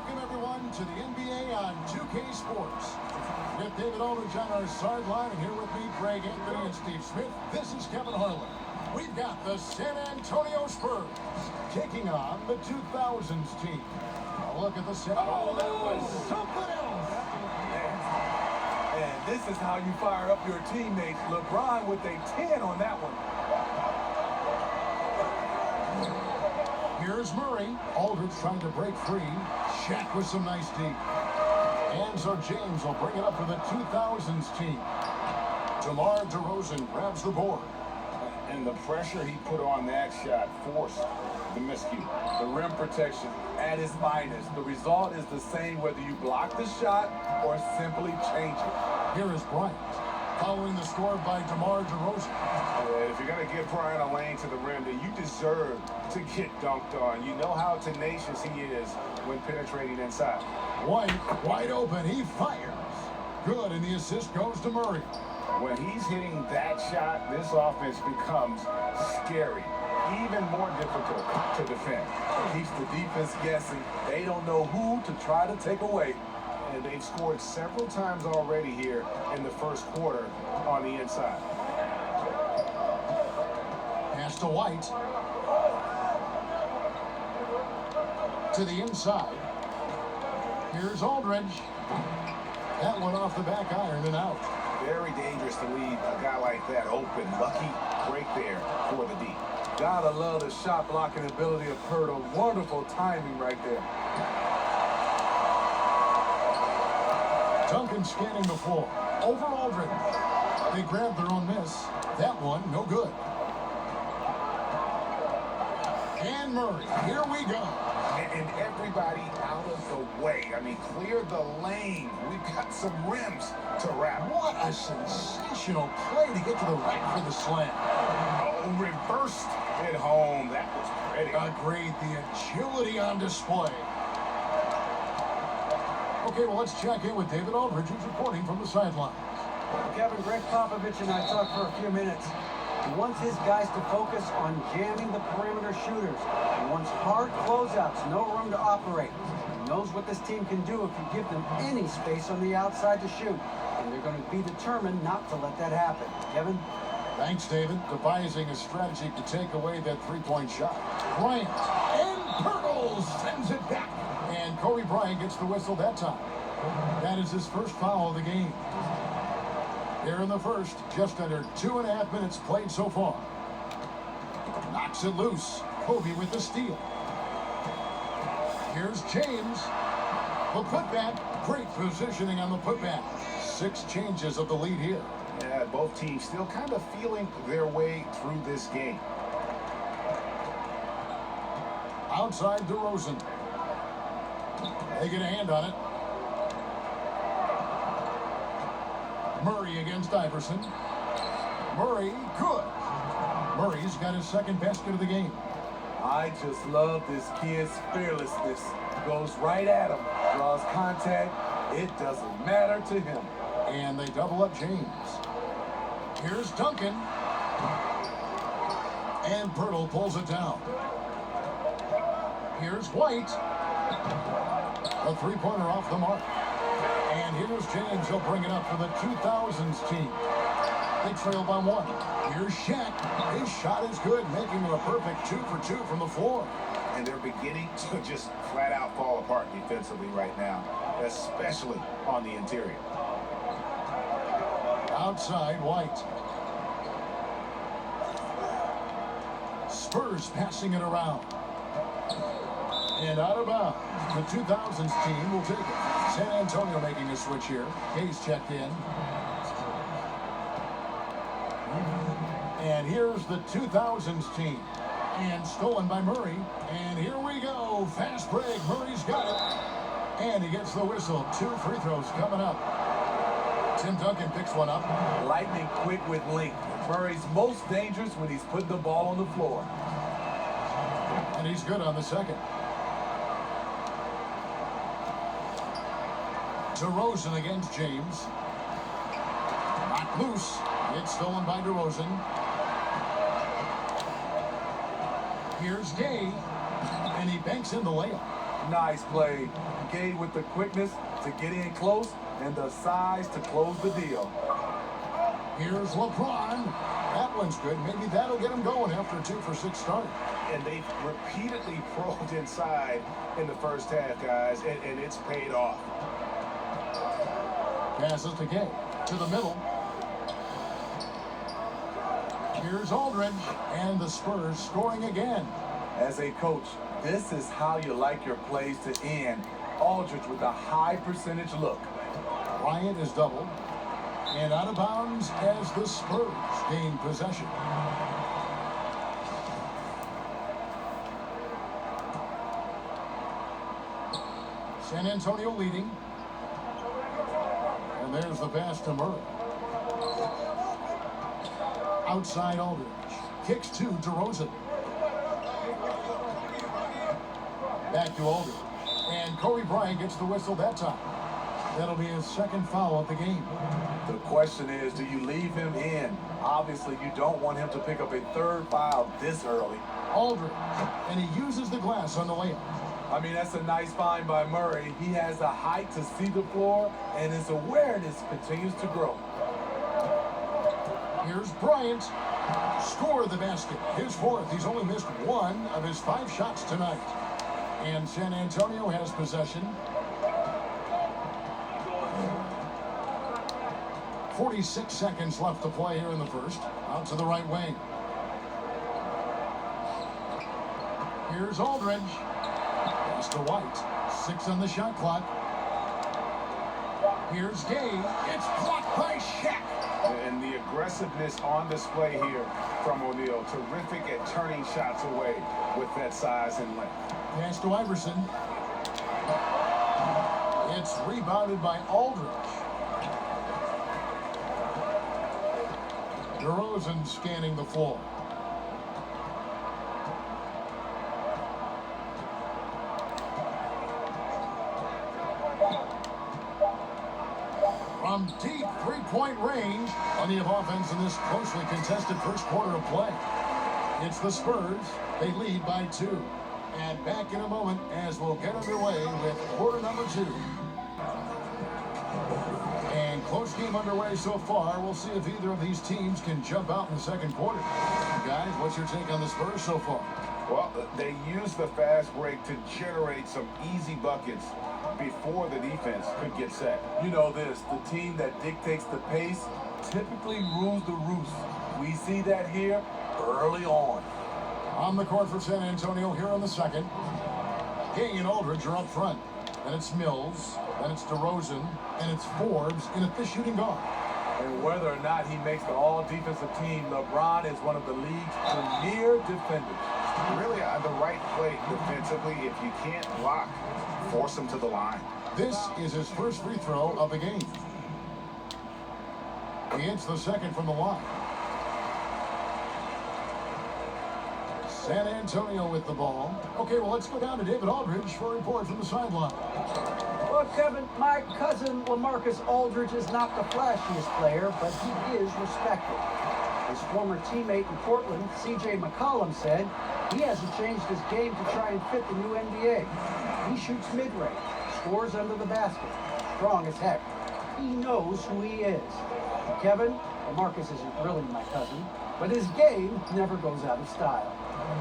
Welcome, everyone, to the NBA on 2K Sports. With David Aldridge on our sideline, and here with me, Greg Anthony and Steve Smith. This is Kevin Harlan. We've got the San Antonio Spurs taking on the 2000's team. A look at the set. Oh, that was something else. And this is how you fire up your teammates. LeBron with a 10 on that one. Here's Murray. Aldridge trying to break free. Shaq with some nice deep. And so James will bring it up for the 2000's team. DeMar DeRozan grabs the board. And the pressure he put on that shot forced the miscue. The rim protection at its finest. The result is the same whether you block the shot or simply change it. Here is Bryant, following the score by DeMar DeRozan. If you're going to give Bryant a lane to the rim, then you deserve to get dunked on. You know how tenacious he is when penetrating inside. White, wide open, he fires. Good, and the assist goes to Murray. When he's hitting that shot, this offense becomes scary, even more difficult to defend. Keeps the defense guessing. They don't know who to try to take away. And they've scored several times already here in the first quarter on the inside. Pass to White. To the inside. Here's Aldridge. That one off the back iron and out. Very dangerous to leave a guy like that open. Lucky break there for the D. Gotta love the shot blocking ability of Pirtle. Wonderful timing right there. Duncan scanning the floor. Over Aldridge. They grab their own miss. That one, no good. And Murray, here we go. And everybody out of the way. I mean, clear the lane. We've got some rims to wrap. What a sensational play to get to the rack for the slam. Oh, reversed it home. That was pretty. Agreed. The agility on display. Okay, well, let's check in with David Aldridge, who's reporting from the sidelines. Kevin, Greg Popovich and I talked for a few minutes. He wants his guys to focus on jamming the perimeter shooters. He wants hard closeouts, no room to operate. He knows what this team can do if you give them any space on the outside to shoot. And they're going to be determined not to let that happen. Kevin? Thanks, David. Devising a strategy to take away that three-point shot. Bryant and Pirtle sends it back. And Kobe Bryant gets the whistle that time. That is his first foul of the game. Here in the first, just under 2.5 minutes played so far. Knocks it loose. Kobe with the steal. Here's James. The putback. Great positioning on the putback. 6 changes of the lead here. Yeah, both teams still kind of feeling their way through this game. Outside DeRozan. They get a hand on it. Murray against Iverson. Murray, good. Murray's got his second basket of the game. I just love this kid's fearlessness. Goes right at him, draws contact. It doesn't matter to him. And they double up James. Here's Duncan. And Pirtle pulls it down. Here's White. A three-pointer off the mark. And here's James. He'll bring it up for the 2000's team. They trail by 1. Here's Shaq. His shot is good, making it a perfect 2 for 2 from the floor. And they're beginning to just flat out fall apart defensively right now, especially on the interior. Outside, White. Spurs passing it around. And out of bounds. The 2000's team will take it. San Antonio making a switch here. Hayes checked in. And here's the 2000's team. And stolen by Murray. And here we go. Fast break. Murray's got it. And he gets the whistle. 2 free throws coming up. Tim Duncan picks one up. Lightning quick with length. Murray's most dangerous when he's putting the ball on the floor. And he's good on the second. DeRozan against James. Knocked loose. It's stolen by DeRozan. Here's Gay. And he banks in the layup. Nice play. Gay with the quickness to get in close and the size to close the deal. Here's LeBron. That one's good. Maybe that'll get him going after a 2-for-6 start. And they've repeatedly probed inside in the first half, guys, and it's paid off. Passes to Gay. To the middle. Here's Aldridge. And the Spurs scoring again. As a coach, this is how you like your plays to end. Aldridge with a high percentage look. Bryant is doubled. And out of bounds as the Spurs gain possession. San Antonio leading. And there's the pass to Murray. Outside Aldridge. Kicks to DeRozan. Back to Aldridge. And Kobe Bryant gets the whistle that time. That'll be his second foul of the game. The question is, do you leave him in? Obviously, you don't want him to pick up a third foul this early. Aldridge. And he uses the glass on the layup. I mean, that's a nice find by Murray. He has the height to see the floor, and his awareness continues to grow. Here's Bryant. Score the basket. His fourth. He's only missed one of his 5 shots tonight. And San Antonio has possession. 46 seconds left to play here in the first. Out to the right wing. Here's Aldridge. Pass to White. 6 on the shot clock. Here's Gay. It's blocked by Shaq. And the aggressiveness on display here from O'Neal. Terrific at turning shots away with that size and length. Pass to Iverson. It's rebounded by Aldridge. DeRozan scanning the floor. From deep three-point range, plenty of offense in this closely contested first quarter of play. It's the Spurs. They lead by 2. And back in a moment as we'll get underway with quarter number 2. And close game underway so far. We'll see if either of these teams can jump out in the second quarter. Guys, what's your take on the Spurs so far? Well, they use the fast break to generate some easy buckets before the defense could get set. You know this, the team that dictates the pace typically rules the roost. We see that here early on. On the court for San Antonio here in the second. Gay and Aldridge are up front. Then it's Mills. Then it's DeRozan. And it's Forbes in at the shooting guard. And whether or not he makes the all-defensive team, LeBron is one of the league's premier defenders. Really on the right play defensively. If you can't block, force him to the line. This is his first free throw of the game. He hits the second from the line. San Antonio with the ball. Okay, well, let's go down to David Aldridge for a report from the sideline. Well, Kevin, my cousin LaMarcus Aldridge is not the flashiest player, but he is respected. His former teammate in Portland, C.J. McCollum, said he hasn't changed his game to try and fit the new NBA. He shoots mid-range, scores under the basket, strong as heck. He knows who he is. Kevin, LaMarcus isn't really my cousin, but his game never goes out of style.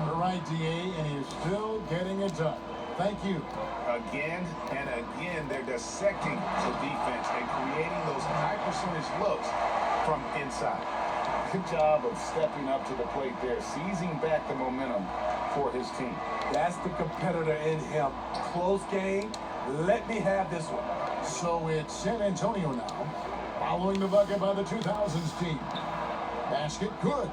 You're right, D.A., and he is still getting it done. Thank you. Again and again, they're dissecting the defense and creating those high percentage looks from inside. Good job of stepping up to the plate there, seizing back the momentum for his team. That's the competitor in him. Close game. Let me have this one. So it's San Antonio now, following the bucket by the 2000's team. Basket good.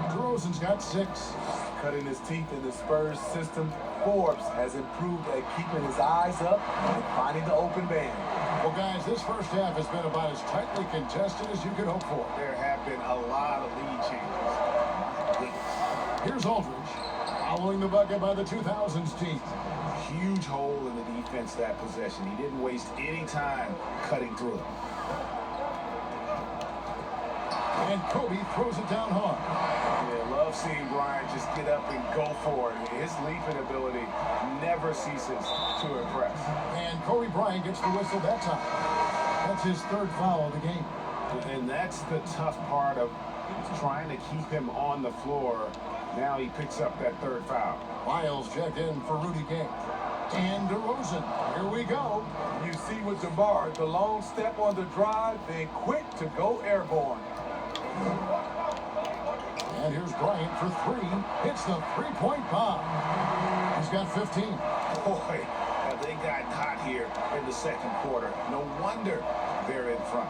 DeRozan's got 6. Cutting his teeth in the Spurs system, Forbes has improved at keeping his eyes up and finding the open man. Well, guys, this first half has been about as tightly contested as you could hope for. There have been a lot of lead changes. Here's Aldridge, following the bucket by the 2000's team. Huge hole in the defense that possession. He didn't waste any time cutting through it. And Kobe throws it down hard. Yeah, love seeing Bryant just get up and go for it. His leaping ability never ceases to impress. And Kobe Bryant gets the whistle that time. That's his third foul of the game. And that's the tough part of trying to keep him on the floor. Now he picks up that third foul. Miles checked in for Rudy Gay. And DeRozan. Here we go. You see with DeMar, the long step on the drive, then quick to go airborne. And here's Bryant for three. Hits the three-point bomb. He's got 15. Boy, they got hot here in the second quarter. No wonder they're in front.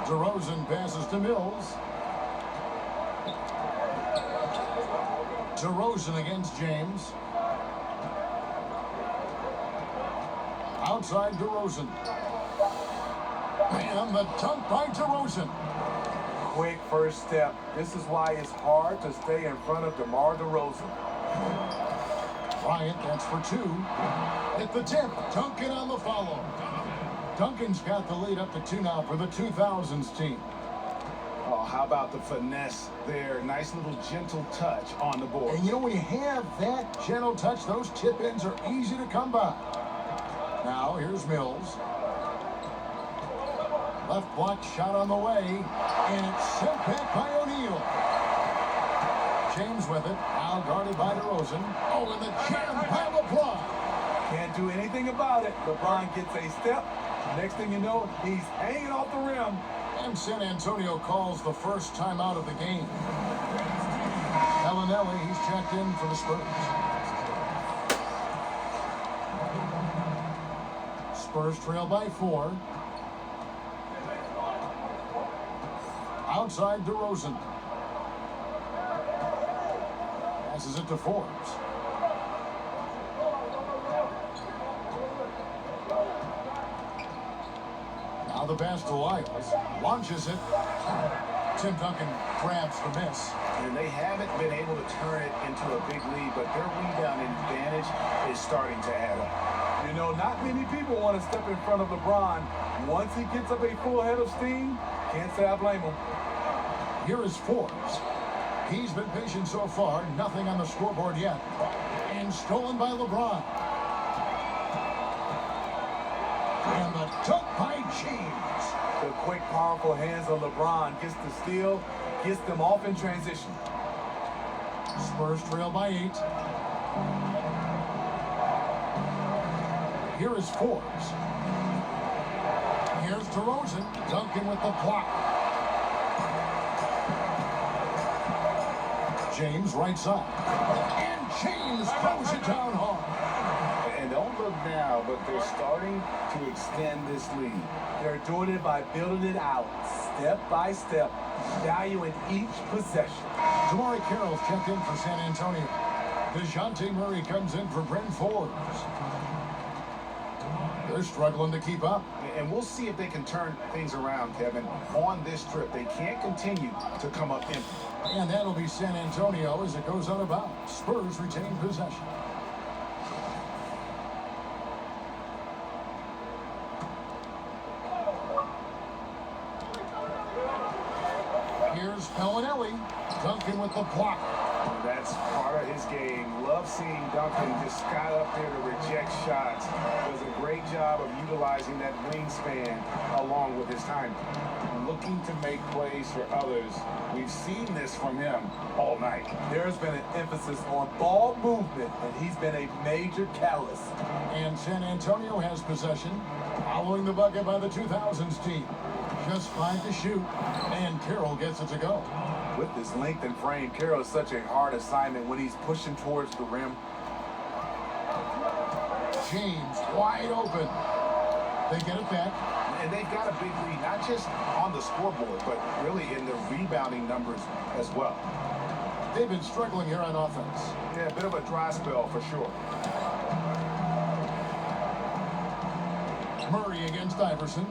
DeRozan passes to Mills. DeRozan against James. Outside DeRozan. And the dunk by DeRozan. Quick first step. This is why it's hard to stay in front of DeMar DeRozan. Bryant, that's for two. At the tip, Duncan on the follow. Duncan's got the lead up to 2 now for the 2000's team. Oh, how about the finesse there? Nice little gentle touch on the board. And you know, when you have that gentle touch, those tip-ins are easy to come by. Now, here's Mills. Left block shot on the way, and it's sent back by O'Neal. James with it, now guarded by DeRozan. Oh, and the jam by LeBron. Can't do anything about it. LeBron gets a step. Next thing you know, he's hanging off the rim. And San Antonio calls the first timeout of the game. Bellinelli, he's checked in for the Spurs. Spurs trail by 4. Outside DeRozan. Passes it to Forbes. Now the pass to Lyles. Launches it. Tim Duncan grabs the miss. And they haven't been able to turn it into a big lead, but their rebound advantage is starting to add up. You know, not many people want to step in front of LeBron. Once he gets up a full head of steam, can't say I blame him. Here is Forbes. He's been patient so far. Nothing on the scoreboard yet. And stolen by LeBron. And the dunk by James. The quick, powerful hands of LeBron gets the steal, gets them off in transition. Spurs trail by 8. Here is Forbes. Here's DeRozan. Duncan with the block. James right side. And James throws it down hard. And don't look now, but they're starting to extend this lead. They're doing it by building it out, step by step, valuing each possession. Damari Carroll's checked in for San Antonio. DeJounte Murray comes in for Bryn Forbes. They're struggling to keep up. And we'll see if they can turn things around, Kevin. On this trip, they can't continue to come up empty. And that'll be San Antonio as it goes out of bounds. Spurs retain possession. Here's Bellinelli. Duncan with the block. That's part of his game. Love seeing Duncan just sky up there to reject shots. Does a great job of utilizing that wingspan along with his timing. Looking to make plays for others. We've seen this from him all night. There's been an emphasis on ball movement, and he's been a major catalyst. And San Antonio has possession. Following the bucket by the 2000's team. Just 5 to shoot. And Carroll gets it to go. With his length and frame, Carroll is such a hard assignment when he's pushing towards the rim. James wide open. They get it back. And they've got a big lead, not just on the scoreboard, but really in the rebounding numbers as well. They've been struggling here on offense. Yeah, a bit of a dry spell for sure. Murray against Iverson.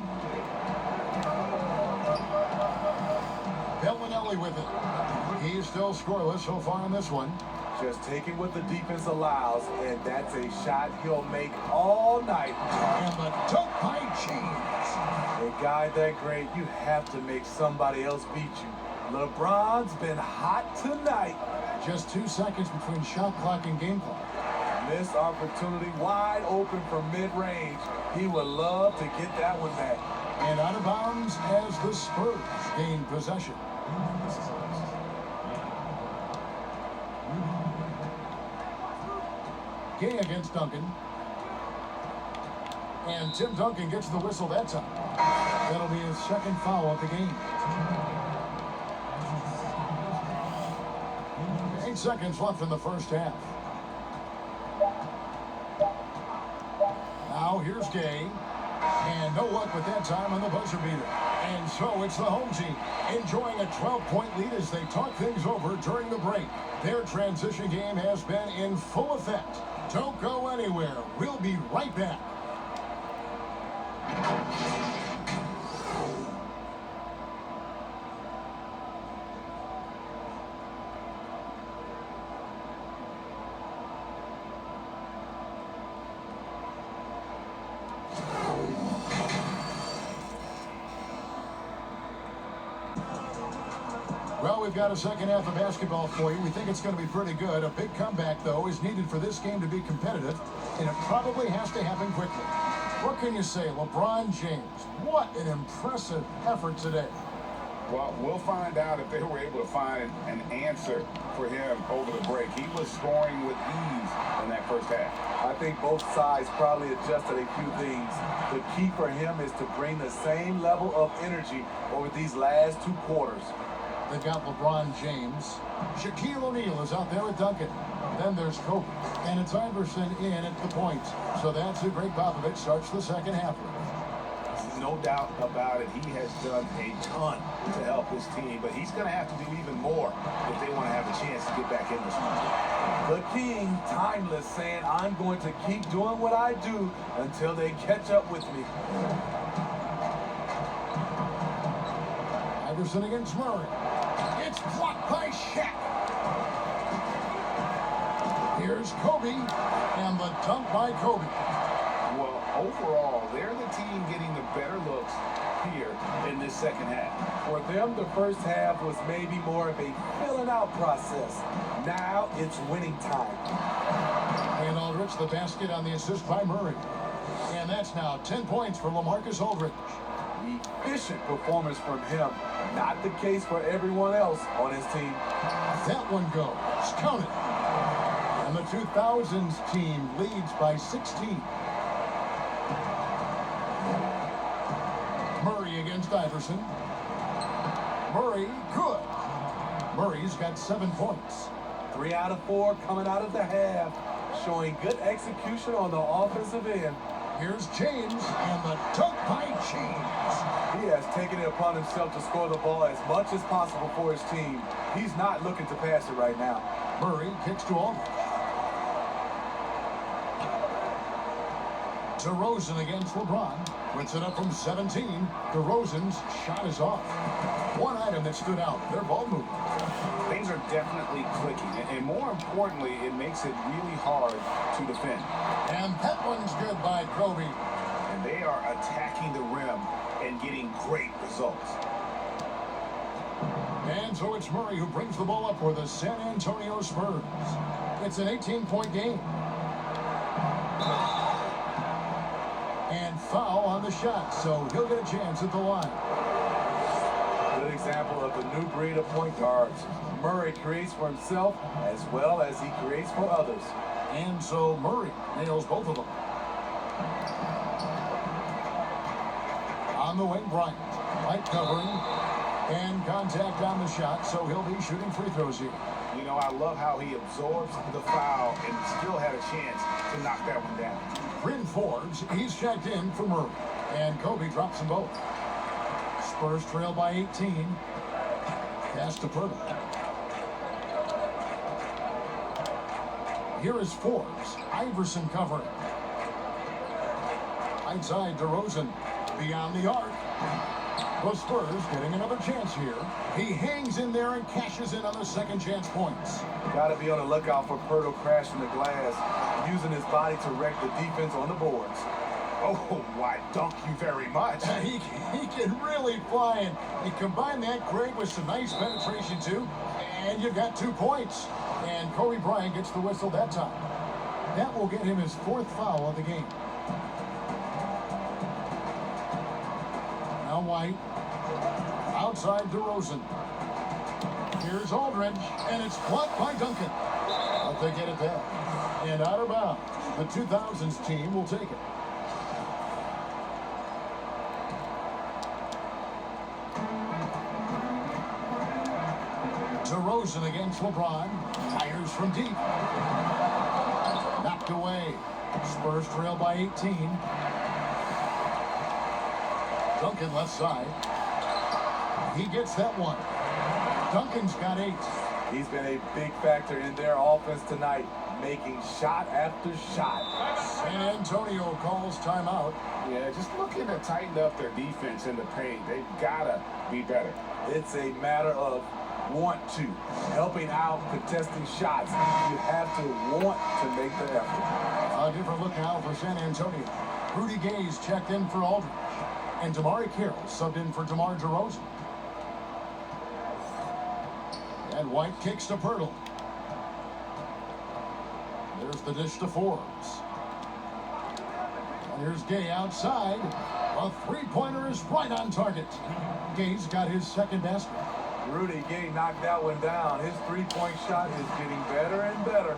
Bellinelli with it. He's still scoreless so far in this one. Just taking what the defense allows, and that's a shot he'll make all night. And the dunk by James. A guy that great, you have to make somebody else beat you. LeBron's been hot tonight. Just 2 seconds between shot clock and game clock. Missed opportunity, wide open from mid-range. He would love to get that one back. And out of bounds as the Spurs gain possession. Gay against Duncan. And Tim Duncan gets the whistle that time. That'll be his second foul of the game. 8 seconds left in the first half. Now here's Gay. And no luck with that time on the buzzer beater. And so it's the home team enjoying a 12-point lead as they talk things over during the break. Their transition game has been in full effect. Don't go anywhere. We'll be right back. Well, we've got a second half of basketball for you. We think it's going to be pretty good. A big comeback, though, is needed for this game to be competitive, and it probably has to happen quickly. What can you say? LeBron James, what an impressive effort today. Well, we'll find out if they were able to find an answer for him over the break. He was scoring with ease in that first half. I think both sides probably adjusted a few things. The key for him is to bring the same level of energy over these last 2 quarters. They've got LeBron James. Shaquille O'Neal is out there with Duncan. Then there's Kobe. And it's Iverson in at the point. So that's who Greg Popovich starts the second half with. No doubt about it. He has done a ton to help his team, but he's going to have to do even more if they want to have a chance to get back in this one. The king, timeless, saying, I'm going to keep doing what I do until they catch up with me. Iverson against Murray. It's blocked by Shaq. Here's Kobe, and the dunk by Kobe. Well, overall, they're the team getting the better looks here in this second half. For them, the first half was maybe more of a filling out process. Now it's winning time. And Aldridge, the basket on the assist by Murray. And that's now 10 points for LaMarcus Aldridge. Efficient performance from him. Not the case for everyone else on his team. That one goes. Count it. And the 2000's team leads by 16. Murray against Iverson. Murray, good. Murray's got 7 points. 3 out of 4 coming out of the half. Showing good execution on the offensive end. Here's James, and the dunk by James. He has taken it upon himself to score the ball as much as possible for his team. He's not looking to pass it right now. Murray kicks to Aldridge. DeRozan against LeBron. Puts it up from 17. DeRozan's shot is off. One item that stood out, their ball movement. Things are definitely clicking, and more importantly, it makes it really hard to defend. And that one's good by Kobe. And they are attacking the rim and getting great results. And so it's Murray who brings the ball up for the San Antonio Spurs. It's an 18-point game. And foul on the shot, so he'll get a chance at the line. Good example of the new breed of point guards. Murray creates for himself as well as he creates for others. And so Murray nails both of them. On the wing, Bryant. Light covering. And contact on the shot, so he'll be shooting free throws here. You know, I love how he absorbs the foul and still had a chance to knock that one down. Bryn Forbes, he's checked in for Murray. And Kobe drops them both. Spurs trail by 18. Pass to Purtle. Here is Forbes. Iverson covering. Outside DeRozan. Beyond the arc. The Spurs getting another chance here. He hangs in there and cashes in on the second chance points. Got to be on the lookout for Purtle crashing the glass, using his body to wreck the defense on the boards. Oh, why, thank you very much. He can really fly, and you combine that, Greg, with some nice penetration, too, and you've got 2 points. And Kobe Bryant gets the whistle that time. That will get him his 4th foul of the game. Now White. Outside DeRozan. Here's Aldridge, and it's blocked by Duncan. But they get it there. And out of bounds. The 2000's team will take it. DeRozan against LeBron. Fires from deep. Knocked away. Spurs trail by 18. Duncan left side. He gets that one. Duncan's got 8. He's been a big factor in their offense tonight, making shot after shot. San Antonio calls timeout. Yeah, just looking to tighten up their defense in the paint. They've got to be better. It's a matter of want to, helping out, contesting shots. You have to want to make the effort. A different look now for San Antonio. Rudy Gay's checked in for Aldridge. And Damari Carroll subbed in for DeMar DeRozan. And White kicks to Pirtle. There's the dish to Forbes. And here's Gay outside. A three-pointer is right on target. Gay's got his 2nd basket. Rudy Gay knocked that one down. His three-point shot is getting better and better.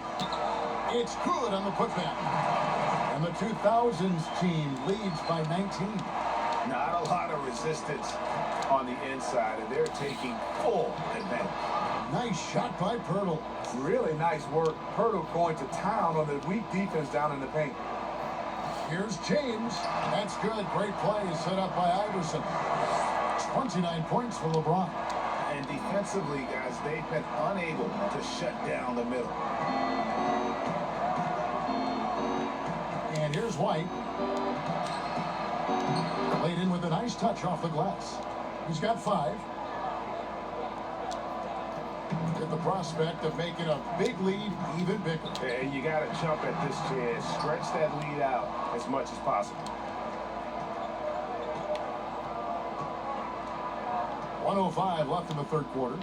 It's good on the putback. And the 2000's team leads by 19. Not a lot of resistance on the inside, and they're taking full advantage. Nice shot by Pirtle. Really nice work. Pirtle going to town on the weak defense down in the paint. Here's James. That's good. Great play set up by Iverson. 29 points for LeBron. And defensively, guys, they've been unable to shut down the middle. And here's White. Laid in with a nice touch off the glass. He's got 5. Get the prospect of making a big lead even bigger. And you got to jump at this chance. Stretch that lead out as much as possible. 1:05 left in the 3rd quarter.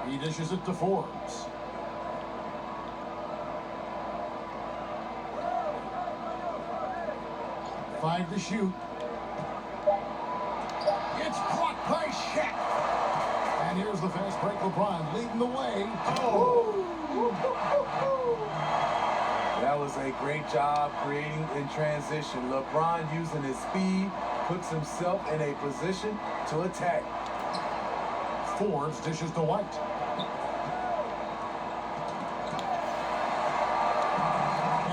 He dishes it to Forbes. Five to shoot. It's blocked by Shaq. And here's the fast break. LeBron leading the way. Oh! That was a great job creating in transition. LeBron using his speed puts himself in a position to attack. Forbes dishes to White.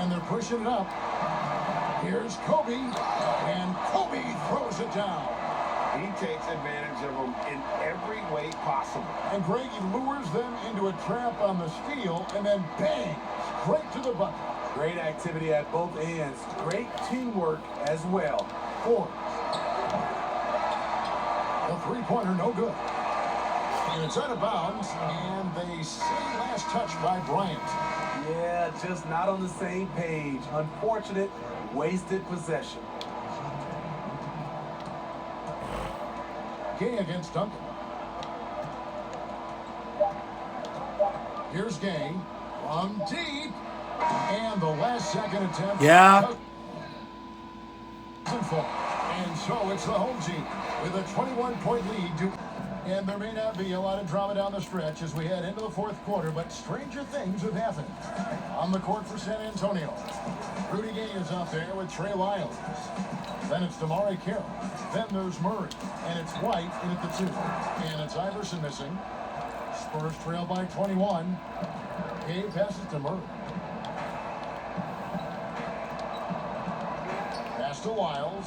And they're pushing it up. Here's Kobe. And Kobe throws it down. He takes advantage of them in every way possible. And Greg, he lures them into a trap on the steal, and then bang, straight to the bucket. Great activity at both ends. Great teamwork as well. Forbes. The three-pointer, no good. And it's out of bounds, and they say last touch by Bryant. Yeah, just not on the same page. Unfortunate, wasted possession. Gay against Duncan. Here's Gay from deep. And the last second attempt. Yeah. And so it's the home team with a 21-point lead. And there may not be a lot of drama down the stretch as we head into the 4th quarter, but stranger things have happened. On the court for San Antonio, Rudy Gay is out there with Trey Lyles. Then it's Damari Carroll. Then there's Murray. And it's White in at the 2. And it's Iverson missing. Spurs trail by 21. Gay passes to Murray. Pass to Lyles.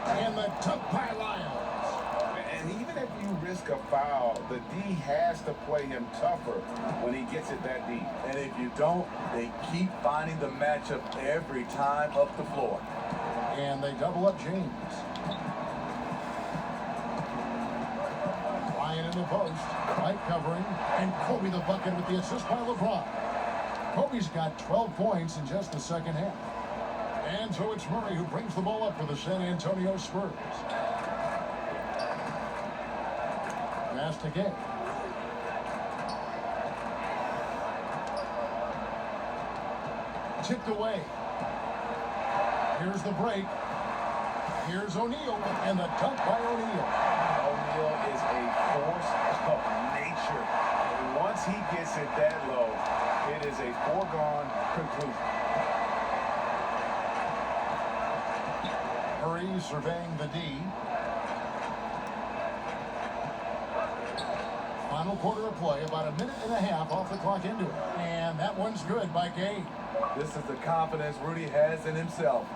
And the took by Lyles. And even if you risk a foul, the D has to play him tougher when he gets it that deep. And if you don't, they keep finding the matchup every time up the floor. And they double up James. Ryan in the post. White covering. And Kobe the bucket with the assist by LeBron. Kobe's got 12 points in just the 2nd half. And so it's Murray who brings the ball up for the San Antonio Spurs. Pass to Gay. Tipped away. Here's the break. Here's O'Neal, and the dunk by O'Neal. O'Neal is a force of nature. Once he gets it that low, it is a foregone conclusion. Murray surveying the D. Final quarter of play, about a minute and a half off the clock into it. And that one's good by Gay. This is the confidence Rudy has in himself,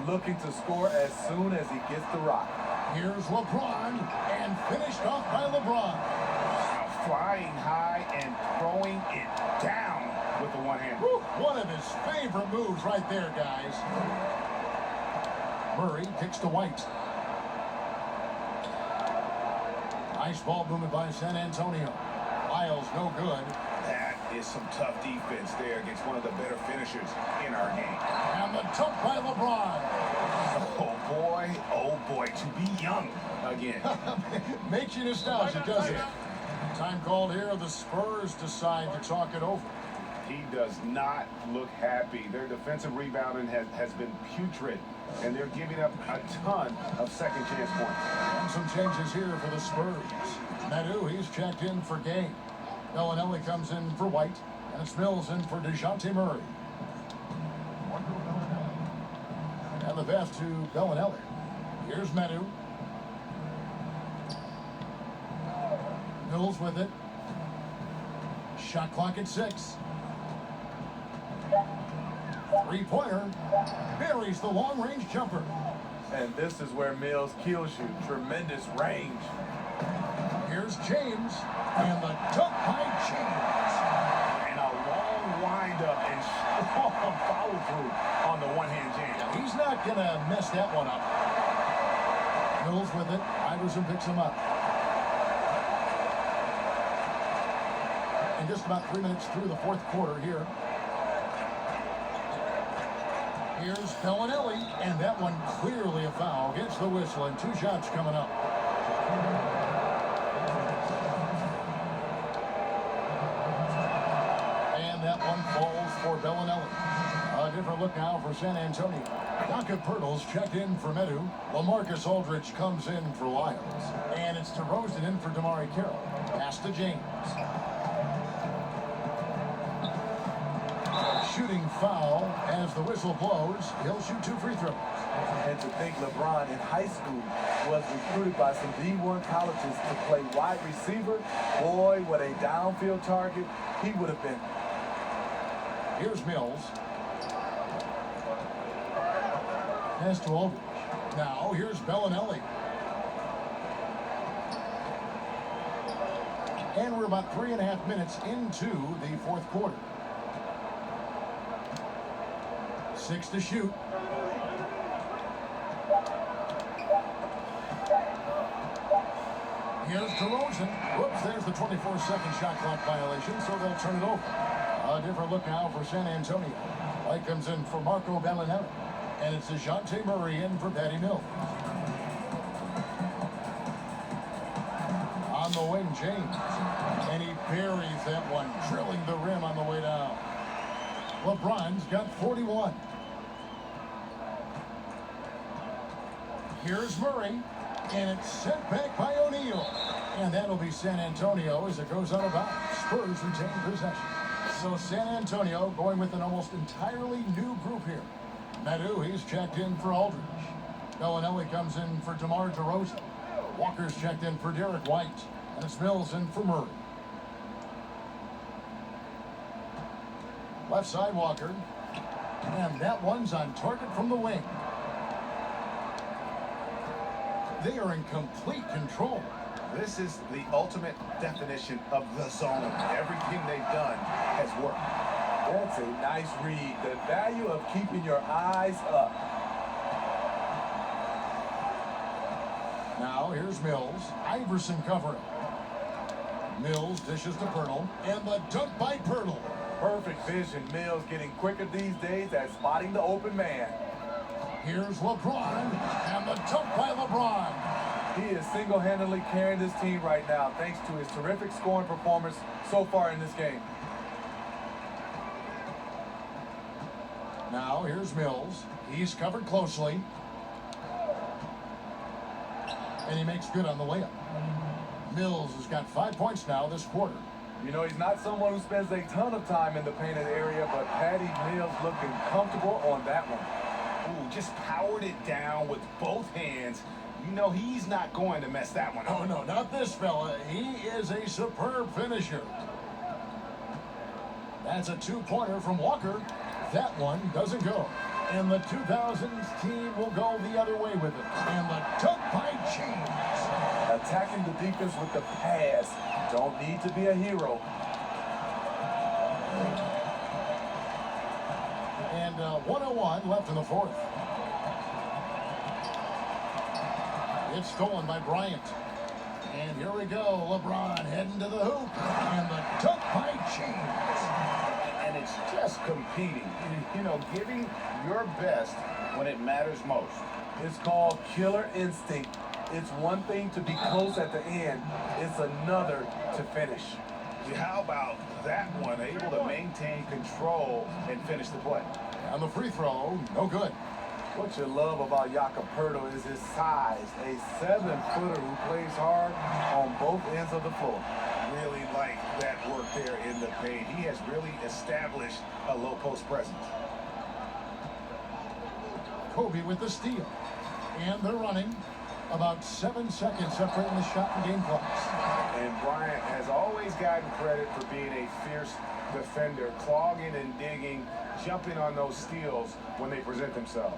looking to score as soon as he gets the rock. Here's LeBron, and finished off by LeBron. Flying high and throwing it down with the one hand. Woo, one of his favorite moves right there, guys. Murray kicks to White. Nice ball movement by San Antonio. Lyles no good. That is some tough defense there against one of the better finishers in our game. And the dunk by LeBron. Oh boy, to be young again. Makes you nostalgic, doesn't it? Time called here. The Spurs decide to talk it over. He does not look happy. Their defensive rebounding has been putrid, and they're giving up a ton of second chance points. And some changes here for the Spurs. Nadu, he's checked in for Gay. Bellinelli comes in for White, and it's Mills in for DeJounte Murray. And the pass to Bellinelli. Here's Nadu. Mills with it. Shot clock at 6. Three-pointer. Buries the long-range jumper. And this is where Mills kills you. Tremendous range. Here's James. And the dunk by James. And a long wind-up and strong follow-through on the one-hand jam. He's not going to mess that one up. Mills with it. Iverson picks him up. And just about 3 minutes through the fourth quarter here. Here's Bellinelli, and that one clearly a foul. Gets the whistle, and 2 shots coming up. And that one falls for Bellinelli. A different look now for San Antonio. Jakob Poeltl's checked in for Medu. LaMarcus Aldridge comes in for Lyles. And it's DeRozan in for Damari Carroll. Pass to James. Shooting foul as the whistle blows. He'll shoot 2 free throws. And to think LeBron in high school was recruited by some D1 colleges to play wide receiver, boy, what a downfield target he would have been. Here's Mills. Pass to Aldridge. Now here's Bellinelli. And we're about 3.5 minutes into the fourth quarter. 6 to shoot. Here's DeRozan. Whoops, there's the 24-second shot clock violation, so they'll turn it over. A different look now for San Antonio. White comes in for Marco Bellinelli. And it's DeJounte Murray in for Patty Mills. On the wing, James. And he buries that one, drilling the rim on the way down. LeBron's got 41. Here's Murray, and it's sent back by O'Neal. And that'll be San Antonio as it goes out of bounds. Spurs retain possession. So San Antonio going with an almost entirely new group here. Nadu, he's checked in for Aldridge. Bellinelli comes in for DeMar DeRozan. Walker's checked in for Derek White. And it's Mills in for Murray. Left side, Walker. And that one's on target from the wing. They are in complete control. This is the ultimate definition of the zone. Everything they've done has worked. That's a nice read. The value of keeping your eyes up. Now here's Mills. Iverson covering. Mills dishes to Poeltl. And the dunk by Poeltl. Perfect vision. Mills getting quicker these days at spotting the open man. Here's LeBron, and the dunk by LeBron. He is single-handedly carrying this team right now thanks to his terrific scoring performance so far in this game. Now here's Mills. He's covered closely. And he makes good on the layup. Mills has got 5 points now this quarter. You know, he's not someone who spends a ton of time in the painted area, but Patty Mills looking comfortable on that one. Ooh, just powered it down with both hands. You know he's not going to mess that one up. Oh, no, not this fella. He is a superb finisher. That's a two-pointer from Walker. That one doesn't go. And the 2000's team will go the other way with it. And the dunk by James. Attacking the defense with the pass. Don't need to be a hero. And 1:01 left in the fourth. It's stolen by Bryant. And here we go. LeBron heading to the hoop. And the dunk by James. And it's just competing. You know, giving your best when it matters most. It's called killer instinct. It's one thing to be close at the end. It's another to finish. How about that one? Able to maintain control and finish the play. On the free throw, no good. What you love about Jakob Poeltl is his size. A 7-footer who plays hard on both ends of the floor. Really like that work there in the paint. He has really established a low post presence. Kobe with the steal. And they're running. About 7 seconds separating the shot and game clocks. And Bryant has always gotten credit for being a fierce defender, clogging and digging, jumping on those steals when they present themselves.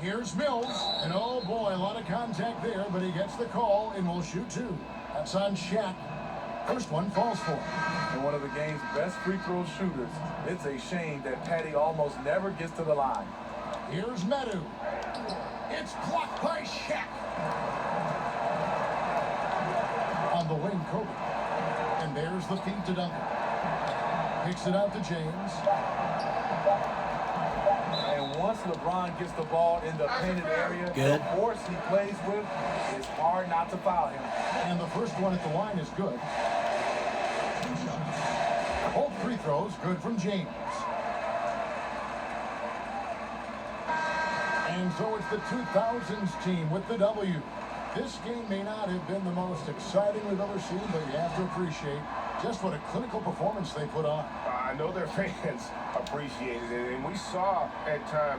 Here's Mills, and oh boy, a lot of contact there, but he gets the call and will shoot two. That's on Shaq. First one falls for him. And one of the game's best free throw shooters. It's a shame that Patty almost never gets to the line. Here's Medu. It's blocked by Shaq. On the wing, Kobe. And there's the feed to Duncan. Kicks it out to James. And once LeBron gets the ball in the painted area, the force he plays with, it's hard not to foul him. And the first one at the line is good. Both free throws good from James. And so it's the 2000's team with the W. This game may not have been the most exciting we've ever seen, but you have to appreciate just what a clinical performance they put on. I know their fans appreciated it, and we saw at times